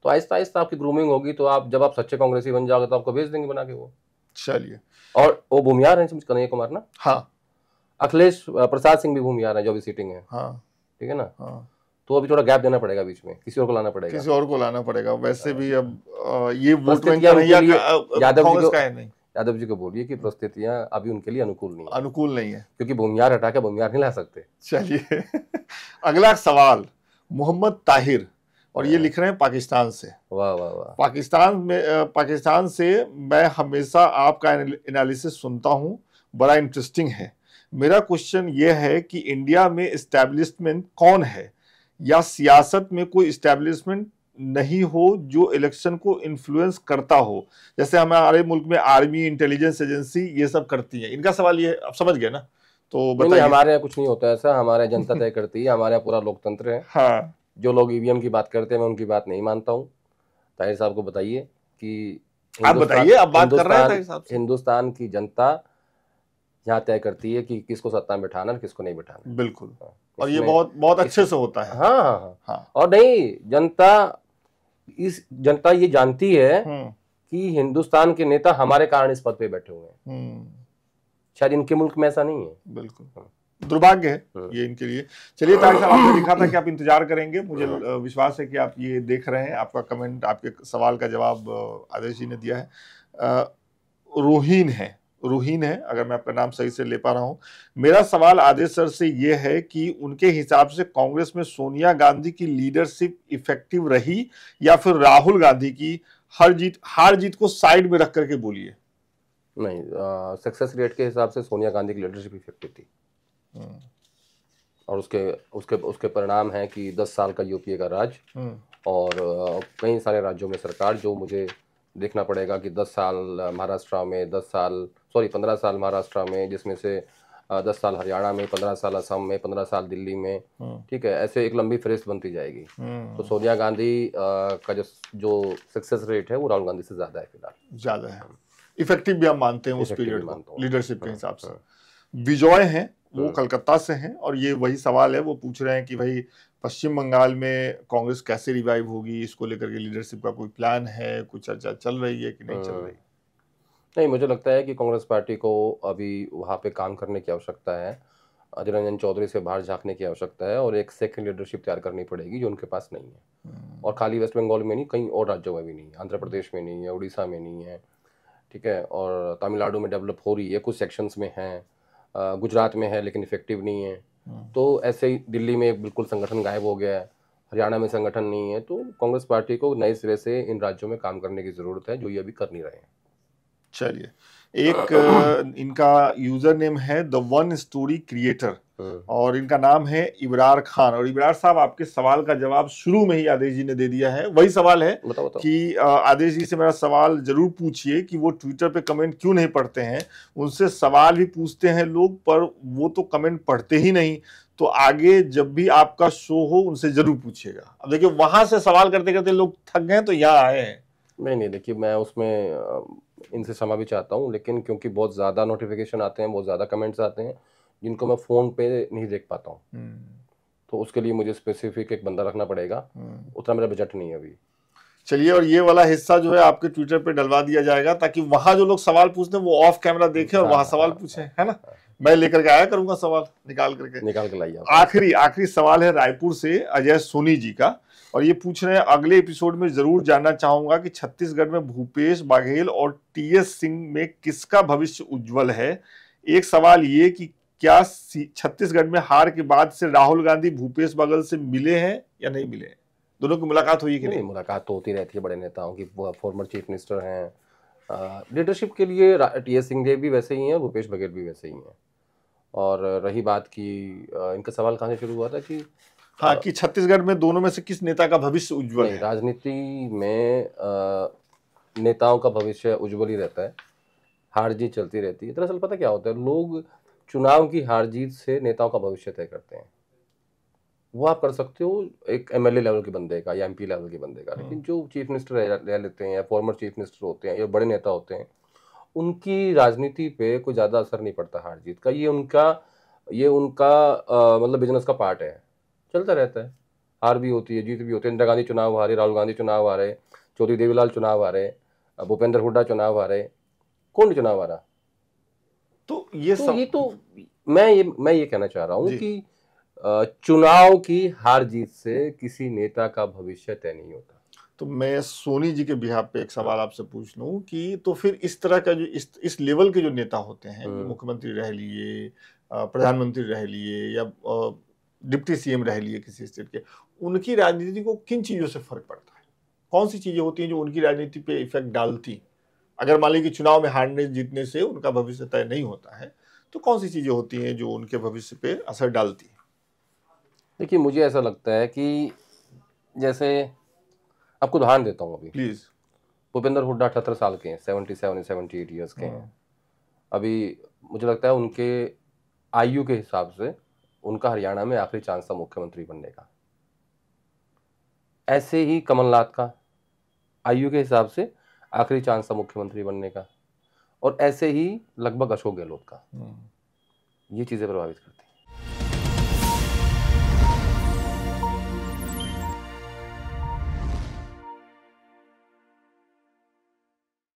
तो आहिस्ता आहिस्ता आपकी ग्रूमिंग होगी। तो आप जब आप सच्चे कांग्रेसी बन जाओगे तो आपको भेज देंगे बना के वो। चलिए, और वो भूमियार है कन्हैया कुमार ना। हाँ, अखिलेश प्रसाद सिंह भी भूमियार है जो अभी सीटिंग है, हाँ, ठीक है ना। हाँ। तो अभी थोड़ा गैप देना पड़ेगा, बीच में किसी और को लाना पड़ेगा, वैसे भी अब ये वोट बैंक यादव जी को बोलिए कि परिस्थितियां अभी उनके लिए अनुकूल नहीं है, क्योंकि भूमियार हटा के भूमियार नहीं ला सकते। चलिए अगला सवाल मोहम्मद ताहिर, और ये लिख रहे हैं पाकिस्तान से। वाह वाह वाह। पाकिस्तान से मैं हमेशा आपका एनालिसिस सुनता हूँ, बड़ा इंटरेस्टिंग है। मेरा क्वेश्चन ये है कि इंडिया में एस्टैब्लिशमेंट कौन है या सियासत में कोई इस्टेब्लिशमेंट नहीं हो जो इलेक्शन को इन्फ्लुएंस करता हो, जैसे हमारे मुल्क में आर्मी, इंटेलिजेंस एजेंसी ये सब करती है। इनका सवाल ये आप समझ गए ना, तो बताइए। हमारे यहाँ कुछ नहीं होता ऐसा, हमारे यहाँ जनता तय करती है, हमारे यहाँ पूरा लोकतंत्र है। हाँ, जो लोग ईवीएम की बात करते हैं मैं उनकी बात नहीं मानता हूँ। ताहिर साहब को बताइए कि आप बताइए, आप बात कर रहे थे हिसाब से। हिंदुस्तान की जनता यहाँ तय करती है कि किसको सत्ता में बिठाना है, किसको नहीं बिठाना। बिल्कुल, हाँ, और ये बहुत बहुत अच्छे से होता है। हाँ हाँ हाँ, हाँ। और नहीं, जनता ये जानती है कि हिंदुस्तान के नेता हमारे कारण इस पद पे बैठे हुए हैं। शायद इनके मुल्क में ऐसा नहीं है। बिल्कुल, दुर्भाग्य है ये इनके लिए। चलिए तारिक साहब, आपने लिखा था कि आप इंतजार करेंगे, मुझे विश्वास है कि आप ये देख रहे हैं। आपका कमेंट, आपके सवाल का जवाब आदेश जी ने दिया है। रूहीन है, अगर मैं आपका नाम सही से ले पा रहा हूं। मेरा सवाल आदेश सर से ये है कि उनके हिसाब से कांग्रेस में सोनिया गांधी की लीडरशिप इफेक्टिव रही या फिर राहुल गांधी की? हार जीत को साइड में रख करके बोलिए। नहीं, सक्सेस रेट के हिसाब से सोनिया गांधी की लीडरशिप इफेक्टिव थी। और उसके परिणाम है कि 10 साल का यूपीए का राज और कई सारे राज्यों में सरकार, जो मुझे देखना पड़ेगा कि 10 साल महाराष्ट्र में, 15 साल महाराष्ट्र में, जिसमें से 10 साल हरियाणा में, 15 साल असम में, 15 साल दिल्ली में, ठीक है, ऐसे एक लंबी फहरिस्त बनती जाएगी। तो सोनिया गांधी का जो सक्सेस रेट है वो राहुल गांधी से ज्यादा है फिलहाल। ज्यादा है, इफेक्टिव भी हम मानते हैं उस पीरियड को लीडरशिप के हिसाब से। विजय हैं, वो कलकत्ता से हैं, और ये वही सवाल है, वो पूछ रहे हैं कि भाई पश्चिम बंगाल में कांग्रेस कैसे रिवाइव होगी, इसको लेकर के लीडरशिप का कोई प्लान है, कुछ चर्चा चल रही है कि नहीं चल रही? नहीं, मुझे लगता है कि कांग्रेस पार्टी को अभी वहाँ पे काम करने की आवश्यकता है। अधीर रंजन चौधरी से बाहर झांकने की आवश्यकता है और एक सेकंड लीडरशिप तैयार करनी पड़ेगी जो उनके पास नहीं है। और खाली वेस्ट बंगाल में नहीं, कई और राज्यों में भी नहीं है, आंध्र प्रदेश में नहीं है, उड़ीसा में नहीं है, ठीक है, और तमिलनाडु में डेवलप हो रही है, कुछ सेक्शंस में है, गुजरात में है लेकिन इफेक्टिव नहीं है। तो ऐसे ही दिल्ली में बिल्कुल संगठन गायब हो गया है, हरियाणा में संगठन नहीं है। तो कांग्रेस पार्टी को नए सिरे से इन राज्यों में काम करने की जरूरत है, जो ये अभी कर नहीं रहे हैं। चलिए, एक इनका यूजर नेम है द वन स्टोरी क्रिएटर, और इनका नाम है इबरार खान। और इबरार साहब, आपके सवाल का जवाब शुरू में ही आदेश जी ने दे दिया है। वही सवाल है बताओ। कि आदेश जी से मेरा सवाल जरूर पूछिए कि वो ट्विटर पे कमेंट क्यों नहीं पढ़ते हैं। उनसे सवाल भी पूछते हैं लोग, पर वो तो कमेंट पढ़ते ही नहीं। तो आगे जब भी आपका शो हो उनसे जरूर पूछिएगा। अब देखिए, वहां से सवाल करते करते लोग थक गए तो यहाँ आए हैं। नहीं, देखिए, मैं उसमें इनसे क्षमा भी चाहता हूँ, लेकिन क्योंकि बहुत ज़्यादा नोटिफिकेशन आते हैं, बहुत ज़्यादा कमेंट्स आते हैं जिनको मैं फ़ोन पे नहीं देख पाता हूँ, तो उसके लिए मुझे स्पेसिफिक एक बंदा रखना पड़ेगा, उतना मेरा बजट नहीं है अभी। चलिए, और ये वाला हिस्सा जो है आपके ट्विटर पे डलवा दिया जाएगा, ताकि वहां जो लोग सवाल पूछते हैं वो ऑफ कैमरा देखें और वहां सवाल पूछें, है ना? मैं लेकर के आया करूंगा सवाल, निकाल के लाइए। आखिरी सवाल है रायपुर से अजय सोनी जी का, और ये पूछ रहे हैं, अगले एपिसोड में जरूर जानना चाहूंगा कि छत्तीसगढ़ में भूपेश बघेल और टीएस सिंह में किसका भविष्य उज्जवल है। एक सवाल ये कि क्या छत्तीसगढ़ में हार के बाद से राहुल गांधी भूपेश बघेल से मिले हैं या नहीं मिले? दोनों की मुलाकात हुई कि नहीं? मुलाकात तो होती रहती है बड़े नेताओं की, फॉर्मर चीफ मिनिस्टर हैं। लीडरशिप के लिए टीएस सिंह भी वैसे ही हैं, भूपेश बघेल भी वैसे ही हैं। और रही बात की, इनका सवाल कहाँ से शुरू हुआ था कि हाँ, कि छत्तीसगढ़ में दोनों में से किस नेता का भविष्य उज्जवल है? राजनीति में नेताओं का भविष्य उज्जवल ही रहता है, हार जीत चलती रहती है। दरअसल पता क्या होता है, लोग चुनाव की हार जीत से नेताओं का भविष्य तय करते हैं। वो आप कर सकते हो एक एमएलए लेवल के बंदे का या एमपी लेवल के बंदे का, लेकिन जो चीफ मिनिस्टर रह लेते हैं या फॉर्मर चीफ मिनिस्टर होते हैं या बड़े नेता होते हैं, उनकी राजनीति पे कोई ज़्यादा असर नहीं पड़ता हार जीत का। ये उनका मतलब बिजनेस का पार्ट है, चलता रहता है। हार भी होती है, जीत भी होती है। इंदिरा गांधी चुनाव हारे, राहुल गांधी चुनाव हारे, चौधरी देवीलाल चुनाव हारे, भूपेंद्र हुड्डा चुनाव हारे, कौन नहीं चुनाव हारा? तो मैं ये कहना चाह रहा हूँ कि चुनाव की हार जीत से किसी नेता का भविष्य तय नहीं होता। तो मैं सोनी जी के बिहाफ पे एक सवाल आपसे पूछ लूं कि तो फिर इस तरह का जो इस लेवल के जो नेता होते हैं, मुख्यमंत्री रह लिए, प्रधानमंत्री रह लिए, या डिप्टी सीएम रह लिए किसी स्टेट के, उनकी राजनीति को किन चीजों से फर्क पड़ता है? कौन सी चीजें होती हैं जो उनकी राजनीति पे इफेक्ट डालती? अगर मान लीजिए कि चुनाव में हारने जीतने से उनका भविष्य तय नहीं होता है, तो कौन सी चीजें होती हैं जो उनके भविष्य पे असर डालती है? देखिए मुझे ऐसा लगता है कि जैसे आपको उदाहरण देता हूँ अभी। प्लीज। भूपेंद्र हुड्डा 78 साल के हैं, 77 78 ईयर्स के हैं। अभी मुझे लगता है उनके आयु के हिसाब से उनका हरियाणा में आखिरी चांस था मुख्यमंत्री बनने का। ऐसे ही कमलनाथ का आयु के हिसाब से आखिरी चांस था मुख्यमंत्री बनने का, और ऐसे ही लगभग अशोक गहलोत का। ये चीजें प्रभावित करती हैं।